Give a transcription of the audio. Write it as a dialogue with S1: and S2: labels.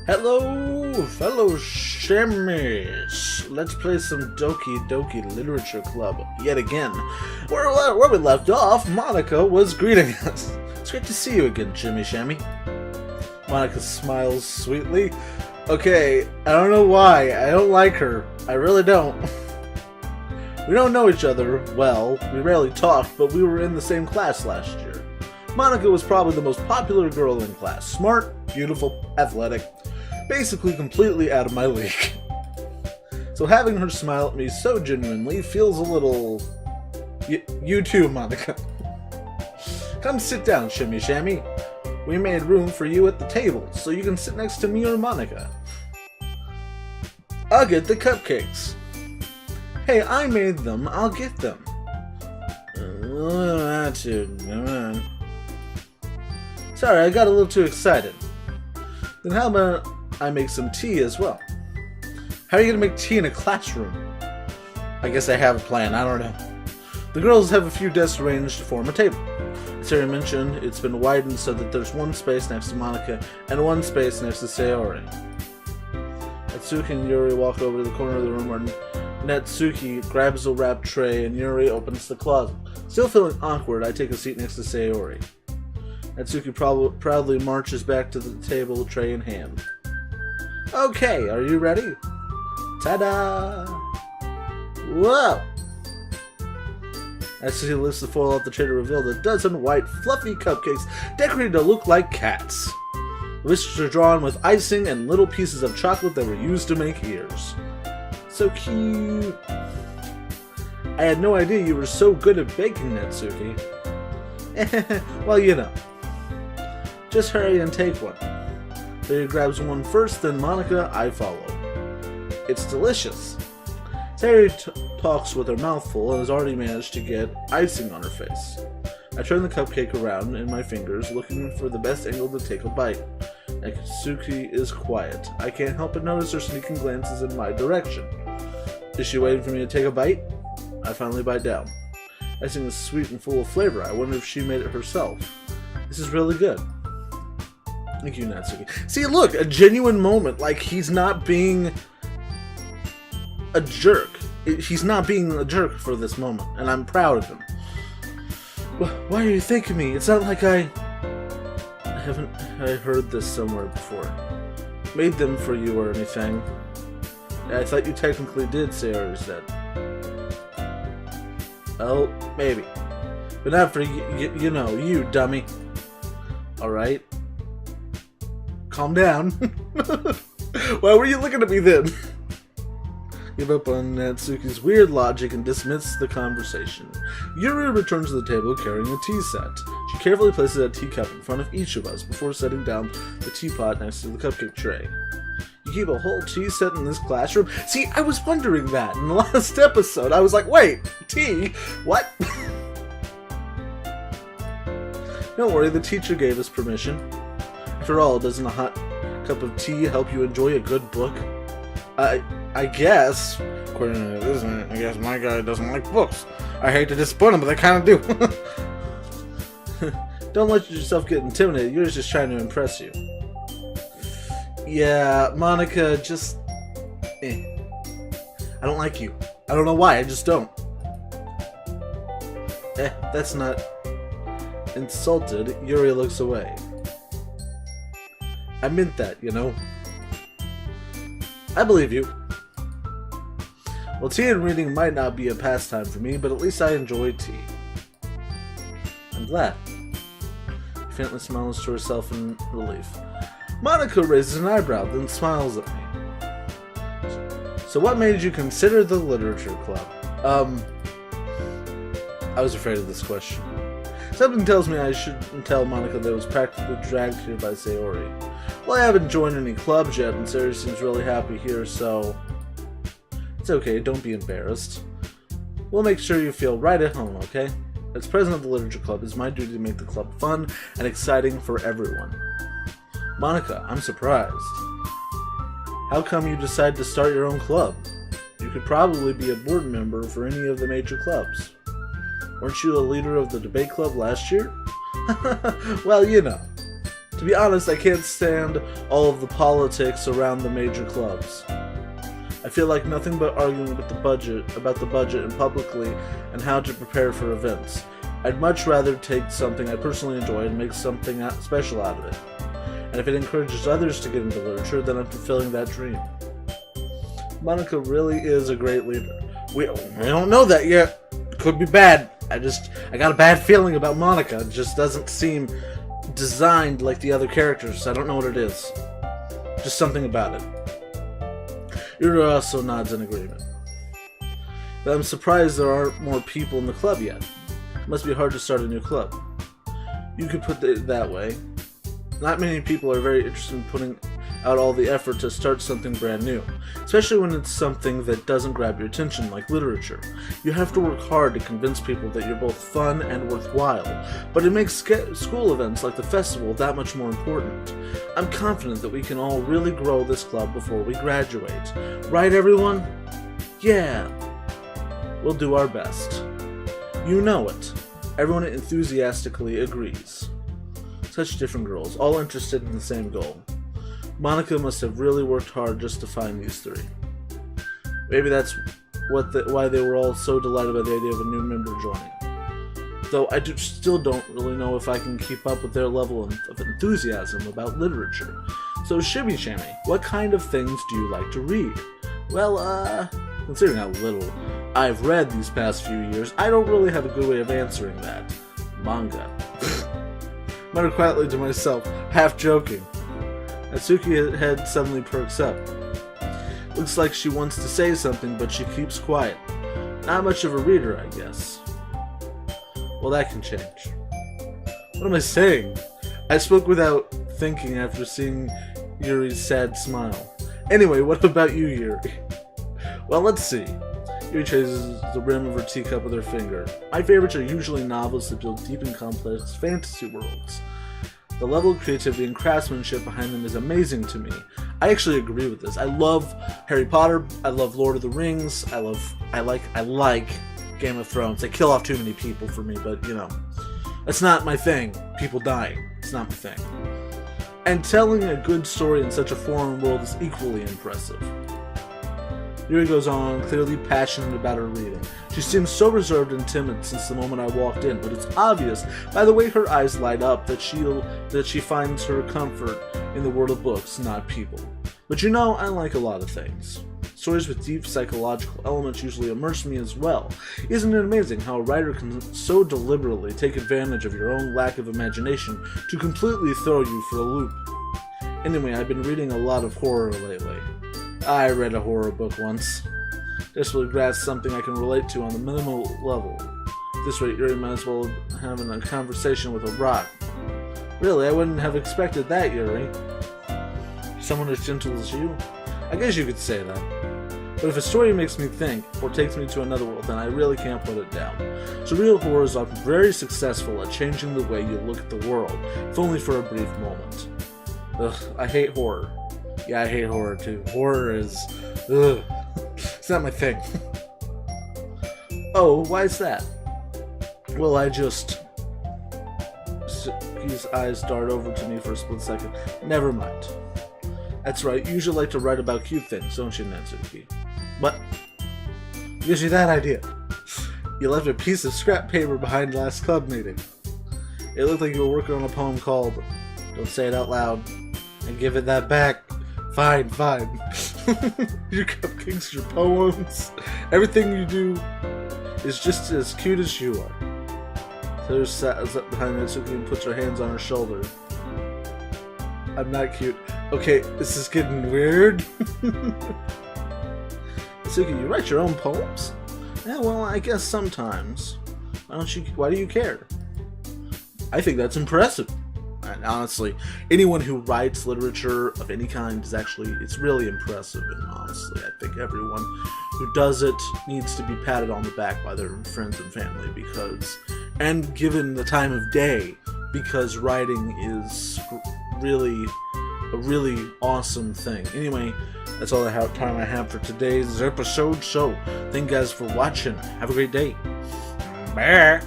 S1: Hello, fellow shimmies. Let's play some Doki Doki Literature Club yet again. Where we left off, Monika was greeting us. It's great to see you again, Jimmy Shammy. Monika smiles sweetly. Okay, I don't know why. I don't like her. I really don't. We don't know each other well. We rarely talked, but we were in the same class last year. Monika was probably the most popular girl in class. Smart, beautiful, athletic. Basically completely out of my league. So having her smile at me so genuinely feels a little... You too, Monika. Come sit down, Shimmy Shammy. We made room for you at the table, so you can sit next to me or Monika. I'll get the cupcakes. Hey, I made them. I'll get them. Attitude. Sorry, I got a little too excited. Then how about I make some tea as well? How are you gonna make tea in a classroom? I guess I have a plan, I don't know. The girls have a few desks arranged to form a table. As Harry mentioned, it's been widened so that there's one space next to Monika and one space next to Sayori. Natsuki and Yuri walk over to the corner of the room where Natsuki grabs a wrapped tray and Yuri opens the closet. Still feeling awkward, I take a seat next to Sayori. Natsuki proudly marches back to the table, tray in hand. Okay, are you ready? Ta-da! Whoa! Natsuki lifts the foil off the tray to reveal a dozen white, fluffy cupcakes decorated to look like cats. The whiskers are drawn with icing and little pieces of chocolate that were used to make ears. So cute! I had no idea you were so good at baking, Natsuki. Well, you know. Just hurry and take one. Harry grabs one first, then Monika, I follow. It's delicious. Harry talks with her mouth full and has already managed to get icing on her face. I turn the cupcake around in my fingers, looking for the best angle to take a bite. Natsuki is quiet. I can't help but notice her sneaking glances in my direction. Is she waiting for me to take a bite? I finally bite down. Icing is sweet and full of flavor. I wonder if she made it herself. This is really good. Thank you, Natsuki. See, look, a genuine moment. Like, he's not being a jerk. He's not being a jerk for this moment, and I'm proud of him. Why are you thanking me? It's not like I heard this somewhere before. Made them for you or anything. I thought you technically did, Sayori said. Well, maybe. But not for you know, you dummy. Alright. Calm down. Why were you looking at me then? Give up on Natsuki's weird logic and dismiss the conversation. Yuri returns to the table carrying a tea set. She carefully places a teacup in front of each of us before setting down the teapot next to the cupcake tray. You keep a whole tea set in this classroom? See, I was wondering that in the last episode. I was like, wait, tea? What? Don't worry, the teacher gave us permission. After all, doesn't a hot cup of tea help you enjoy a good book? I guess. According to this, I guess my guy doesn't like books. I hate to disappoint him, but I kind of do. Don't let yourself get intimidated. You're just trying to impress you. Yeah, Monika, just... I don't like you. I don't know why, I just don't. That's not... Insulted, Yuri looks away. I meant that, you know. I believe you. Well, tea and reading might not be a pastime for me, but at least I enjoy tea. I'm glad. She faintly smiles to herself in relief. Monika raises an eyebrow, then smiles at me. So what made you consider the literature club? I was afraid of this question. Something tells me I shouldn't tell Monika that I was practically dragged here by Sayori. Well, I haven't joined any clubs yet, and Sayori seems really happy here, so... It's okay, don't be embarrassed. We'll make sure you feel right at home, okay? As president of the literature club, it's my duty to make the club fun and exciting for everyone. Monika, I'm surprised. How come you decided to start your own club? You could probably be a board member for any of the major clubs. Weren't you the leader of the debate club last year? Well, you know. To be honest, I can't stand all of the politics around the major clubs. I feel like nothing but arguing about the budget and publicly and how to prepare for events. I'd much rather take something I personally enjoy and make something special out of it. And if it encourages others to get into literature, then I'm fulfilling that dream. Monika really is a great leader. We don't know that yet. It could be bad. I got a bad feeling about Monika. It just doesn't seem designed like the other characters. I don't know what it is. Just something about it. Yuri also nods in agreement. But I'm surprised there aren't more people in the club yet. It must be hard to start a new club. You could put it that way. Not many people are very interested in putting out all the effort to start something brand new, especially when it's something that doesn't grab your attention, like literature. You have to work hard to convince people that you're both fun and worthwhile, but it makes school events like the festival that much more important. I'm confident that we can all really grow this club before we graduate. Right, everyone? Yeah. We'll do our best. You know it. Everyone enthusiastically agrees. Such different girls, all interested in the same goal. Monika must have really worked hard just to find these three. Maybe that's why they were all so delighted by the idea of a new member joining. Though I still don't really know if I can keep up with their level of enthusiasm about literature. So Shimmy Shammy, what kind of things do you like to read? Well, considering how little I've read these past few years, I don't really have a good way of answering that. Manga. Muttered quietly to myself, half joking. Natsuki's head suddenly perks up. Looks like she wants to say something, but she keeps quiet. Not much of a reader, I guess. Well, that can change. What am I saying? I spoke without thinking after seeing Yuri's sad smile. Anyway, what about you, Yuri? Well, let's see. Yuri traces the rim of her teacup with her finger. My favorites are usually novels that build deep and complex fantasy worlds. The level of creativity and craftsmanship behind them is amazing to me. I actually agree with this. I love Harry Potter. I love Lord of the Rings. I like Game of Thrones. They kill off too many people for me, but you know, that's not my thing. People dying. It's not my thing. And telling a good story in such a foreign world is equally impressive. Yuri goes on, clearly passionate about her reading. She seems so reserved and timid since the moment I walked in, but it's obvious by the way her eyes light up that she finds her comfort in the world of books, not people. But you know, I like a lot of things. Stories with deep psychological elements usually immerse me as well. Isn't it amazing how a writer can so deliberately take advantage of your own lack of imagination to completely throw you for a loop? Anyway, I've been reading a lot of horror lately. I read a horror book once. Desperately grasp something I can relate to on the minimal level. At this rate, Yuri might as well having a conversation with a rock. Really, I wouldn't have expected that, Yuri. Someone as gentle as you? I guess you could say that. But if a story makes me think, or takes me to another world, then I really can't put it down. Surreal horror is often very successful at changing the way you look at the world, if only for a brief moment. Ugh, I hate horror. Yeah, I hate horror too. Horror is... ugh. It's not my thing. Oh, why is that? Well, his eyes dart over to me for a split second. Never mind. That's right, you usually like to write about cute things, don't you, Natsuki? What? Gives you that idea. You left a piece of scrap paper behind last club meeting. It looked like you were working on a poem called Don't Say It Out Loud. And give it that back. Fine. Your cupcakes, your poems, everything you do is just as cute as you are. Taylor sat up behind Natsuki and puts her hands on her shoulder. I'm not cute. Okay, this is getting weird. Natsuki, you write your own poems? Yeah, well, I guess sometimes. Why do you care? I think that's impressive. And honestly, anyone who writes literature of any kind is it's really impressive. And honestly, I think everyone who does it needs to be patted on the back by their friends and family and given the time of day, because writing is really a really awesome thing. Anyway, that's all the time I have for today's episode. So, thank you guys for watching. Have a great day. Bye.